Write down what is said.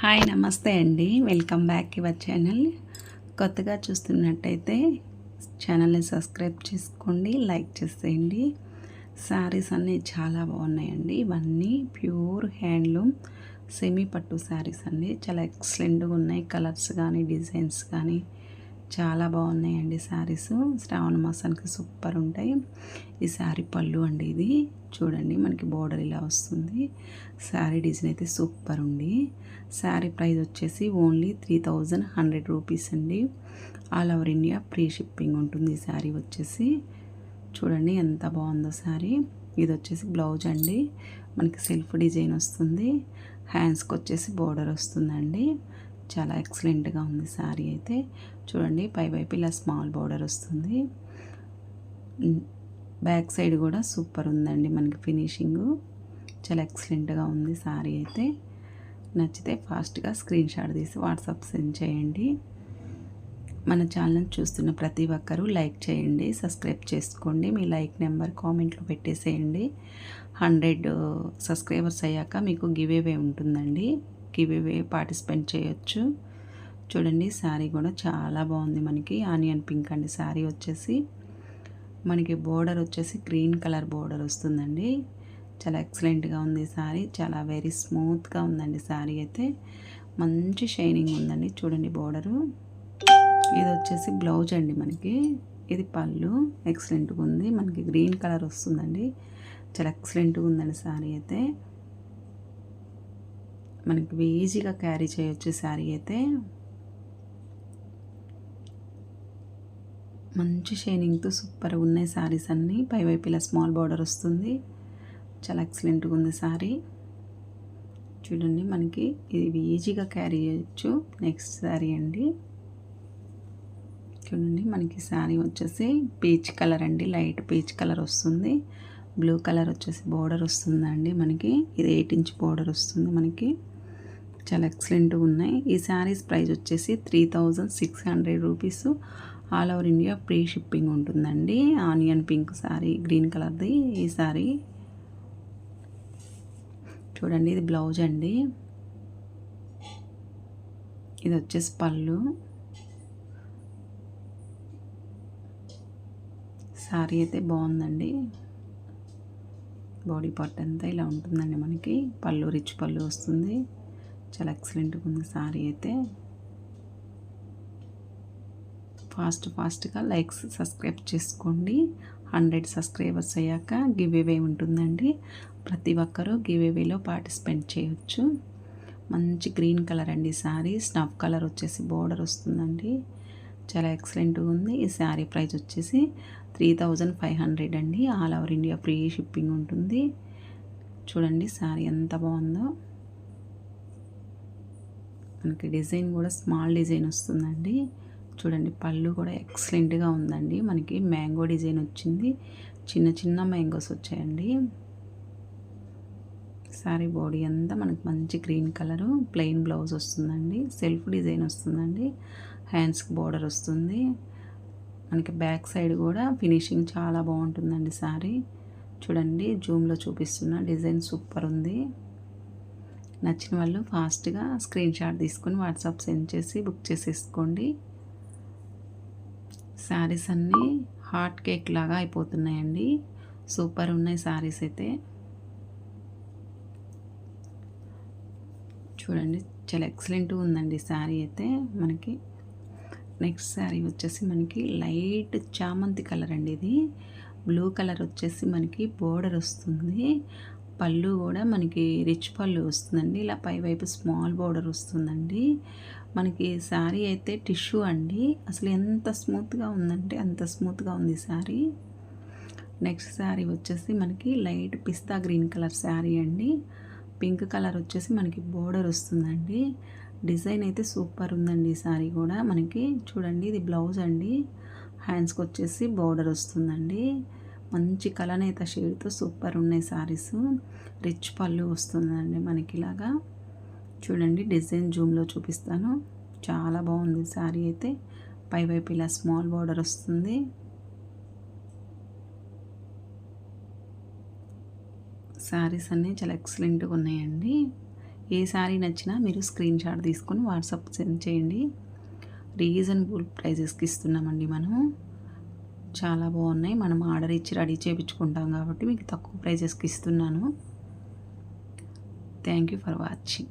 Hi నమస్తే అండి. Welcome back your channel. కొత్తగా చూస్తున్నట్టయితే ఛానల్ని సబ్స్క్రైబ్ చేసుకోండి, లైక్ చేసేయండి. శారీస్ అన్నీ చాలా బాగున్నాయండి. ఇవన్నీ ప్యూర్ హ్యాండ్లూమ్ సెమీ పట్టు శారీస్ అండి. చాలా ఎక్సలెంట్గా ఉన్నాయి. కలర్స్ కానీ డిజైన్స్ కానీ చాలా బాగున్నాయండి శారీస్. శ్రావణ మాసానికి సూపర్ ఉంటాయి. ఈ శారీ పళ్ళు అండి. ఇది చూడండి, మనకి బోర్డర్ ఇలా వస్తుంది. శారీ డిజైన్ అయితే సూపర్ ఉంది. శారీ ప్రైస్ వచ్చేసి ఓన్లీ 3100 రూపీస్ అండి. All over India free shipping ఉంటుంది. ఈ శారీ వచ్చేసి చూడండి ఎంత బాగుందో శారీ. ఇది వచ్చేసి బ్లౌజ్ అండి. మనకి సెల్ఫ్ డిజైన్ వస్తుంది. హ్యాండ్స్కి వచ్చేసి బోర్డర్ వస్తుందండి. చాలా ఎక్సలెంట్గా ఉంది శారీ అయితే. చూడండి, పైవైపు ఇలా స్మాల్ బోర్డర్ వస్తుంది. బ్యాక్ సైడ్ కూడా సూపర్ ఉందండి. మనకి ఫినిషింగు చాలా ఎక్సలెంట్గా ఉంది శారీ అయితే. నచ్చితే ఫాస్ట్గా స్క్రీన్ షాట్ తీసి వాట్సాప్ సెండ్ చేయండి. మన ఛానల్ చూస్తున్న ప్రతి ఒక్కరూ లైక్ చేయండి, సబ్స్క్రైబ్ చేసుకోండి. మీ లైక్ నెంబర్ కామెంట్లో పెట్టేసేయండి. 100 సబ్స్క్రైబర్స్ అయ్యాక మీకు గివ్ అవే ఉంటుందండి. గివ్ అవే పార్టిసిపేట్ చేయొచ్చు. చూడండి, శారీ కూడా చాలా బాగుంది. మనకి ఆనియన్ పింక్ అండి శారీ వచ్చేసి. మనకి బోర్డర్ వచ్చేసి గ్రీన్ కలర్ బోర్డర్ వస్తుందండి. చాలా ఎక్సలెంట్గా ఉంది శారీ. చాలా వెరీ స్మూత్గా ఉందండి శారీ అయితే. మంచి షైనింగ్ ఉందండి. చూడండి బోర్డరు. ఇది వచ్చేసి బ్లౌజ్ అండి మనకి. ఇది పళ్ళు ఎక్సలెంట్గా ఉంది. మనకి గ్రీన్ కలర్ వస్తుందండి. చాలా ఎక్సలెంట్గా ఉందండి శారీ అయితే. మనకి ఈజీగా క్యారీ చేయొచ్చు శారీ అయితే. మంచి షైనింగ్తో సూపర్గా ఉన్నాయి శారీస్ అన్నీ. పైవైపు ఇలా స్మాల్ బార్డర్ వస్తుంది. చాలా ఎక్సలెంట్గా ఉంది శారీ. చూడండి, మనకి ఇది ఈజీగా క్యారీ చేయొచ్చు. నెక్స్ట్ శారీ అండి. చూడండి, మనకి శారీ వచ్చేసి పీచ్ కలర్ అండి. లైట్ పీచ్ కలర్ వస్తుంది. బ్లూ కలర్ వచ్చేసి బోర్డర్ వస్తుందండి మనకి. ఇది 8 ఇంచ్ బోర్డర్ వస్తుంది మనకి. చాలా ఎక్సలెంట్గా ఉన్నాయి. ఈ శారీస్ ప్రైస్ వచ్చేసి 3600 rupees. All over India free shipping ఉంటుందండి. ఆనియన్ పింక్ శారీ, గ్రీన్ కలర్ది ఈ శారీ. చూడండి, ఇది బ్లౌజ్ అండి. ఇది వచ్చేసి పళ్ళు. శారీ అయితే బాగుందండి. బాడీ పార్ట్ అంతా ఇలా ఉంటుందండి మనకి. పళ్ళు రిచ్ పళ్ళు వస్తుంది. చాలా ఎక్సలెంట్గా ఉంది శారీ అయితే. ఫాస్ట్గా లైక్స్ సబ్స్క్రైబ్ చేసుకోండి. 100 సబ్స్క్రైబర్స్ అయ్యాక గివ్ అవే ఉంటుందండి. ప్రతి ఒక్కరూ గివ్ అవేలో పార్టిసిపేట్ చేయొచ్చు. మంచి గ్రీన్ కలర్ అండి శారీ. స్నఫ్ కలర్ వచ్చేసి బోర్డర్ వస్తుందండి. చాలా ఎక్సలెంట్గా ఉంది. ఈ శారీ ప్రైస్ వచ్చేసి 3500 అండి. All over India free shipping ఉంటుంది. చూడండి శారీ ఎంత బాగుందో. మనకి డిజైన్ కూడా స్మాల్ డిజైన్ వస్తుందండి. చూడండి, పళ్ళు కూడా ఎక్సలెంట్గా ఉందండి. మనకి మ్యాంగో డిజైన్ వచ్చింది. చిన్న చిన్న మ్యాంగోస్ వచ్చాయండి. శారీ బాడీ అంతా మనకి మంచి గ్రీన్ కలరు. ప్లెయిన్ బ్లౌజ్ వస్తుందండి. సెల్ఫ్ డిజైన్ వస్తుందండి. హ్యాండ్స్కి బోర్డర్ వస్తుంది. మనకి బ్యాక్ సైడ్ కూడా ఫినిషింగ్ చాలా బాగుంటుందండి శారీ. చూడండి, జూమ్లో చూపిస్తున్న డిజైన్ సూపర్ ఉంది. నచ్చిన వాళ్ళు ఫాస్ట్గా స్క్రీన్ షాట్ తీసుకొని వాట్సాప్ సెండ్ చేసి బుక్ చేసేసుకోండి. శారీస్ అన్నీ హాట్ కేక్ లాగా అయిపోతున్నాయండి. సూపర్ ఉన్నాయి శారీస్ అయితే. చూడండి, చాలా ఎక్సలెంట్గా ఉందండి శారీ అయితే మనకి. నెక్స్ట్ శారీ వచ్చేసి మనకి లైట్ చామంతి కలర్ అండి. ఇది బ్లూ కలర్ వచ్చేసి మనకి బోర్డర్ వస్తుంది. పళ్ళు కూడా మనకి రిచ్ పళ్ళు వస్తుందండి. ఇలా పైవైపు స్మాల్ బోర్డర్ వస్తుందండి. మనకి శారీ అయితే టిష్యూ అండి. అసలు ఎంత స్మూత్గా ఉందంటే అంత స్మూత్గా ఉంది శారీ. నెక్స్ట్ శారీ వచ్చేసి మనకి లైట్ పిస్తా గ్రీన్ కలర్ శారీ అండి. పింక్ కలర్ వచ్చేసి మనకి బోర్డర్ వస్తుందండి. డిజైన్ అయితే సూపర్ ఉందండి ఈ శారీ కూడా మనకి. చూడండి, ఇది బ్లౌజ్ అండి. హ్యాండ్స్కి వచ్చేసి బోర్డర్ వస్తుందండి. మంచి కలనేత షేడ్తో సూపర్ ఉన్నాయి శారీస్. రిచ్ పళ్ళు వస్తుందండి మనకి ఇలాగా. చూడండి, డిజైన్ జూమ్లో చూపిస్తాను. చాలా బాగుంది శారీ అయితే. పైవైపు ఇలా స్మాల్ బోర్డర్ వస్తుంది. శారీస్ అన్నీ చాలా ఎక్సలెంట్గా ఉన్నాయండి. ఏ శారీ నచ్చినా మీరు స్క్రీన్ షాట్ తీసుకొని వాట్సాప్ సెండ్ చేయండి. రీజనబుల్ ప్రైజెస్కి ఇస్తున్నామండి మనం. చాలా బాగున్నాయి. మనం ఆర్డర్ ఇచ్చి రెడీ చేయించుకుంటాం కాబట్టి మీకు తక్కువ ప్రైజెస్కి ఇస్తున్నాను. Thank you for watching.